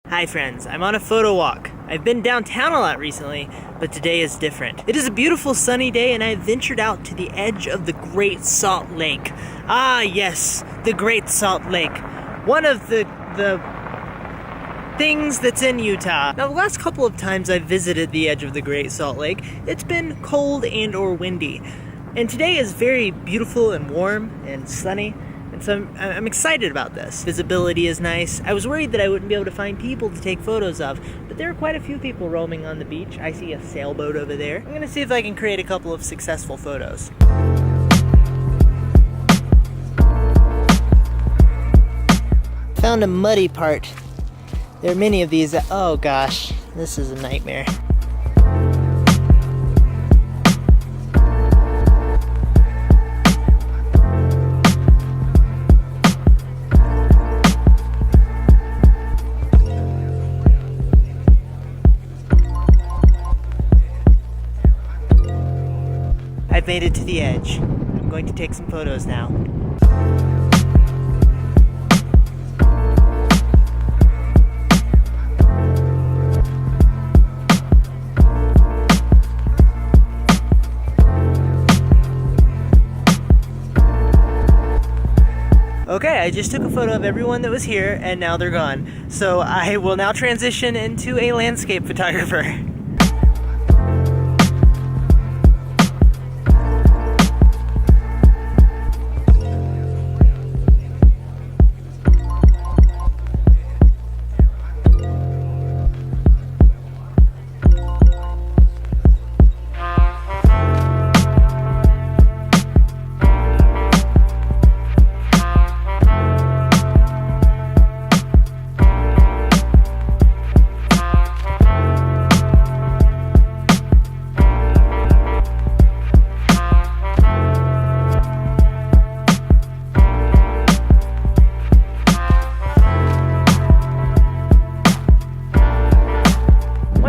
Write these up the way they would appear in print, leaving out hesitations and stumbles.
Hi friends, I'm on a photo walk. I've been downtown a lot recently, but today is different. It is a beautiful sunny day and I have ventured out to the edge of the Great Salt Lake. Ah yes, the Great Salt Lake. One of the things that's in Utah. Now the last couple of times I've visited the edge of the Great Salt Lake, it's been cold and or windy. And today is very beautiful and warm and sunny. And so I'm excited about this. Visibility is nice. I was worried that I wouldn't be able to find people to take photos of, but there are quite a few people roaming on the beach. I see a sailboat over there. I'm gonna see if I can create a couple of successful photos. Found a muddy part. There are many of these. Oh gosh, this is a nightmare. I've made it to the edge. I'm going to take some photos now. Okay, I just took a photo of everyone that was here and now they're gone. So I will now transition into a landscape photographer.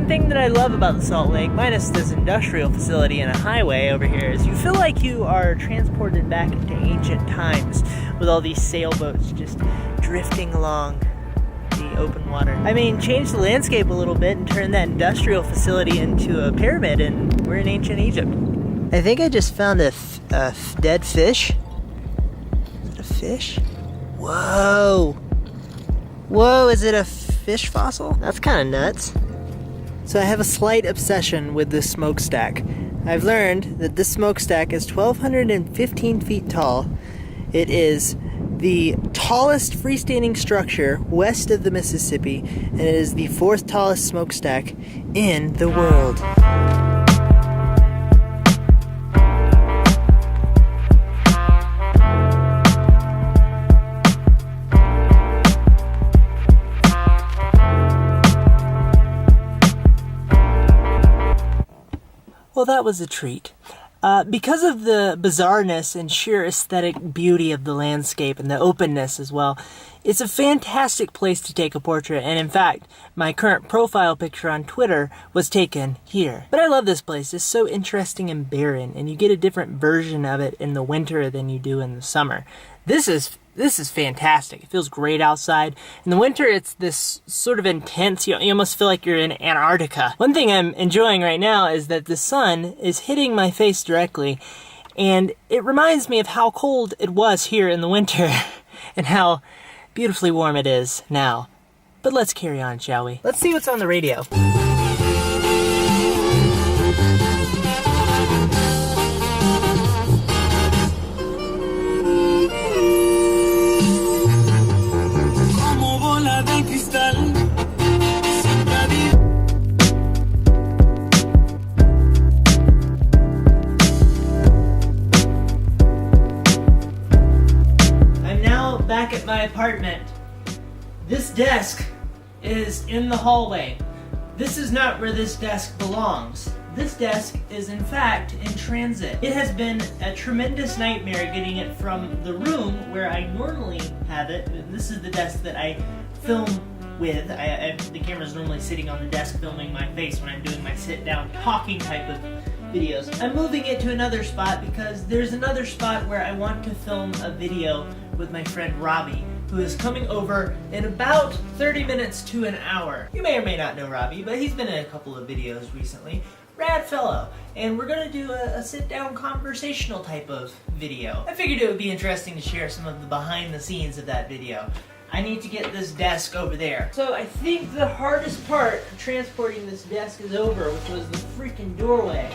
Thing that I love about the Salt Lake, minus this industrial facility and a highway over here, is you feel like you are transported back into ancient times with all these sailboats just drifting along the open water. I mean, change the landscape a little bit and turn that industrial facility into a pyramid and we're in ancient Egypt. I think I just found a dead fish. Is it a fish? Whoa! Whoa, is it a fish fossil? That's kind of nuts. So I have a slight obsession with this smokestack. I've learned that this smokestack is 1,215 feet tall. It is the tallest freestanding structure west of the Mississippi, and it is the 4th tallest smokestack in the world. Well, that was a treat. Because of the bizarreness and sheer aesthetic beauty of the landscape and the openness as well, it's a fantastic place to take a portrait, and in fact, my current profile picture on Twitter was taken here. But I love this place. It's so interesting and barren, and you get a different version of it in the winter than you do in the summer. This is fantastic. It feels great outside. In the winter, it's this sort of intense, you almost feel like you're in Antarctica. One thing I'm enjoying right now is that the sun is hitting my face directly, and it reminds me of how cold it was here in the winter and how beautifully warm it is now. But let's carry on, shall we? Let's see what's on the radio. Back at my apartment. This desk is in the hallway. This is not where this desk belongs. This desk is in fact in transit. It has been a tremendous nightmare getting it from the room where I normally have it. This is the desk that I film with. The camera's normally sitting on the desk filming my face when I'm doing my sit down talking type of videos. I'm moving it to another spot because there's another spot where I want to film a video with my friend Robbie who is coming over in about 30 minutes to an hour. You may or may not know Robbie, but he's been in a couple of videos recently. Rad fellow. And we're gonna do a sit-down conversational type of video. I figured it would be interesting to share some of the behind the scenes of that video. I need to get this desk over there. So I think the hardest part of transporting this desk is over, which was the freaking doorway.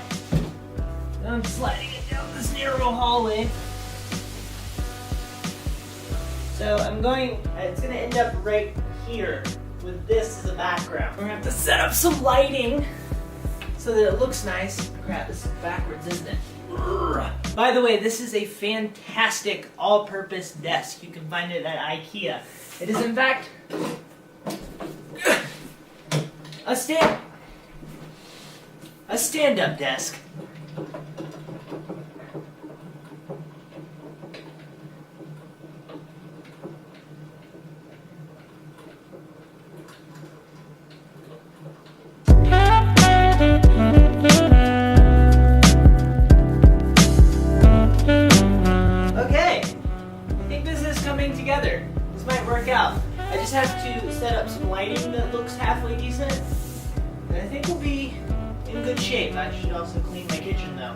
And I'm sliding it down this narrow hallway. So it's gonna end up right here with this as a background. We're gonna have to set up some lighting so that it looks nice. Crap, this is backwards, isn't it? By the way, this is a fantastic all-purpose desk. You can find it at IKEA. It is in fact a stand-up desk. Together. This might work out. I just have to set up some lighting that looks halfway decent, and I think we'll be in good shape. I should also clean my kitchen though.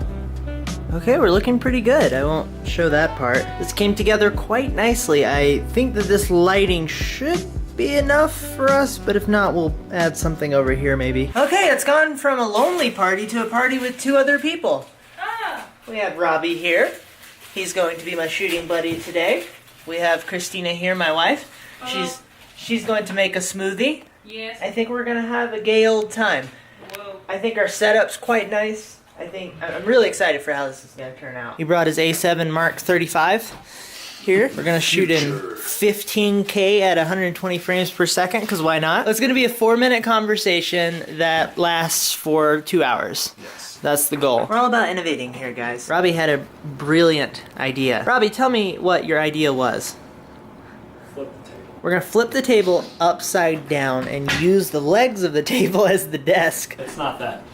Okay, we're looking pretty good. I won't show that part. This came together quite nicely. I think that this lighting should be enough for us, but if not, we'll add something over here maybe. Okay, it's gone from a lonely party to a party with 2 other people. We have Robbie here. He's going to be my shooting buddy today. We have Christina here, my wife. She's going to make a smoothie. Yes. I think we're gonna have a gay old time. Whoa. I think our setup's quite nice. I'm really excited for how this is gonna turn out. He brought his A7 Mark 35 here. We're gonna shoot in 15K at 120 frames per second, because why not? It's gonna be a 4-minute conversation that lasts for 2 hours. Yes. That's the goal. We're all about innovating here, guys. Robbie had a brilliant idea. Robbie, tell me what your idea was. Flip the table. We're gonna flip the table upside down and use the legs of the table as the desk. It's not that.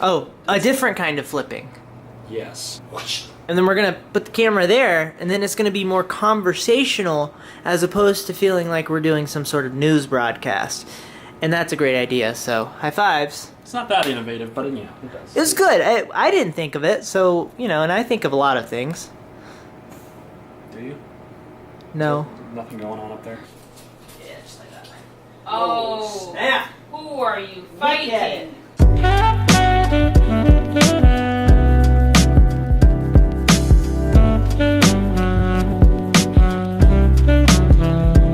Oh, a different kind of flipping. Yes. And then we're gonna put the camera there, and then it's gonna be more conversational as opposed to feeling like we're doing some sort of news broadcast. And that's a great idea, so high fives. It's not that innovative, but yeah, it does. It was good. I didn't think of it, so, you know, and I think of a lot of things. Do you? No. Nothing going on up there? Yeah, just like that. Oh. Snap! Who are you fighting?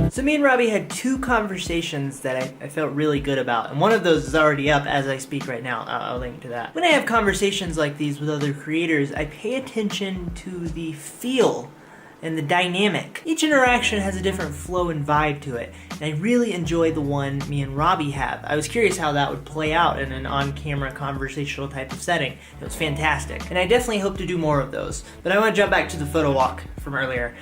So me and Robbie had 2 conversations that I felt really good about, and one of those is already up as I speak right now. I'll link to that. When I have conversations like these with other creators, I pay attention to the feel and the dynamic. Each interaction has a different flow and vibe to it, and I really enjoy the one me and Robbie have. I was curious how that would play out in an on-camera conversational type of setting. It was fantastic, and I definitely hope to do more of those. But I want to jump back to the photo walk from earlier.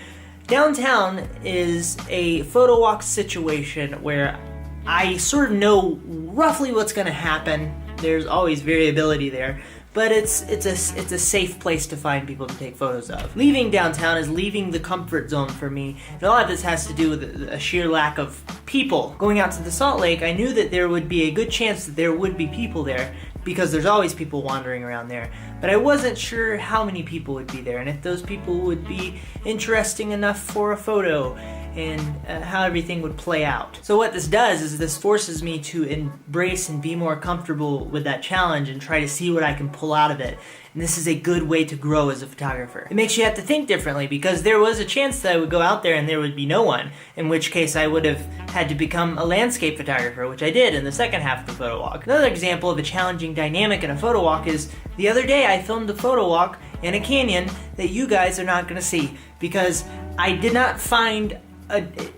Downtown is a photo walk situation where I sort of know roughly what's going to happen. There's always variability there, but it's a safe place to find people to take photos of. Leaving downtown is leaving the comfort zone for me, and a lot of this has to do with a sheer lack of people. Going out to the Salt Lake, I knew that there would be a good chance that there would be people there, because there's always people wandering around there. But I wasn't sure how many people would be there, and if those people would be interesting enough for a photo, and how everything would play out. So what this does is this forces me to embrace and be more comfortable with that challenge and try to see what I can pull out of it. And this is a good way to grow as a photographer. It makes you have to think differently, because there was a chance that I would go out there and there would be no one, in which case I would have had to become a landscape photographer, which I did in the second half of the photo walk. Another example of a challenging dynamic in a photo walk is the other day I filmed a photo walk in a canyon that you guys are not gonna see, because I did not find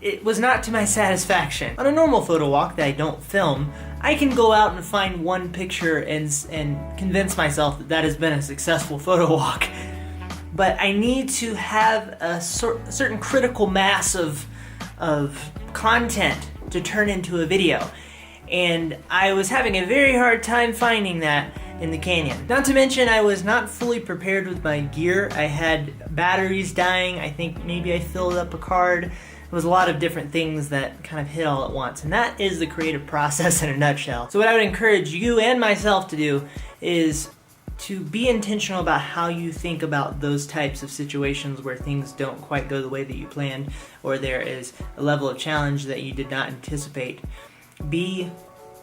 it was not to my satisfaction. On a normal photo walk that I don't film, I can go out and find one picture and convince myself that that has been a successful photo walk. But I need to have a certain critical mass of content to turn into a video. And I was having a very hard time finding that in the canyon. Not to mention, I was not fully prepared with my gear. I had batteries dying. I think maybe I filled up a card. It was a lot of different things that kind of hit all at once, and that is the creative process in a nutshell. So what I would encourage you and myself to do is to be intentional about how you think about those types of situations where things don't quite go the way that you planned, or there is a level of challenge that you did not anticipate. Be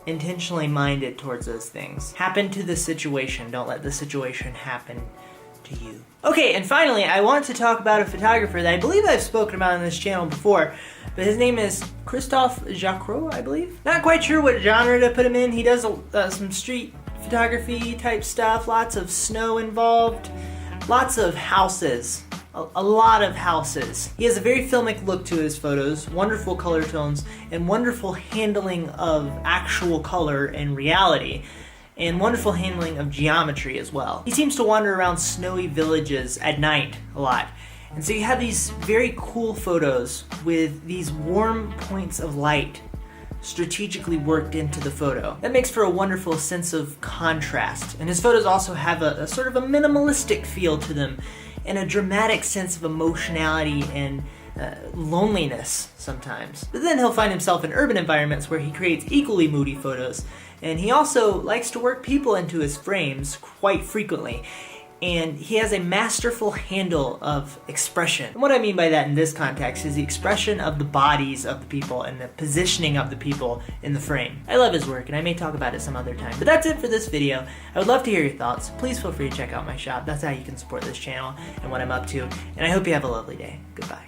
intentionally minded towards those things. Happen to the situation. Don't let the situation happen to you. Okay, and finally, I want to talk about a photographer that I believe I've spoken about on this channel before, but his name is Christophe Jacrot, I believe. Not quite sure what genre to put him in. He does some street photography type stuff, lots of snow involved, lots of houses, a lot of houses. He has a very filmic look to his photos, wonderful color tones, and wonderful handling of actual color and reality, and wonderful handling of geometry as well. He seems to wander around snowy villages at night a lot. And so you have these very cool photos with these warm points of light strategically worked into the photo. That makes for a wonderful sense of contrast. And his photos also have a sort of a minimalistic feel to them and a dramatic sense of emotionality and loneliness sometimes. But then he'll find himself in urban environments where he creates equally moody photos. And he also likes to work people into his frames quite frequently. And he has a masterful handle of expression. And what I mean by that in this context is the expression of the bodies of the people and the positioning of the people in the frame. I love his work, and I may talk about it some other time. But that's it for this video. I would love to hear your thoughts. Please feel free to check out my shop. That's how you can support this channel and what I'm up to. And I hope you have a lovely day. Goodbye.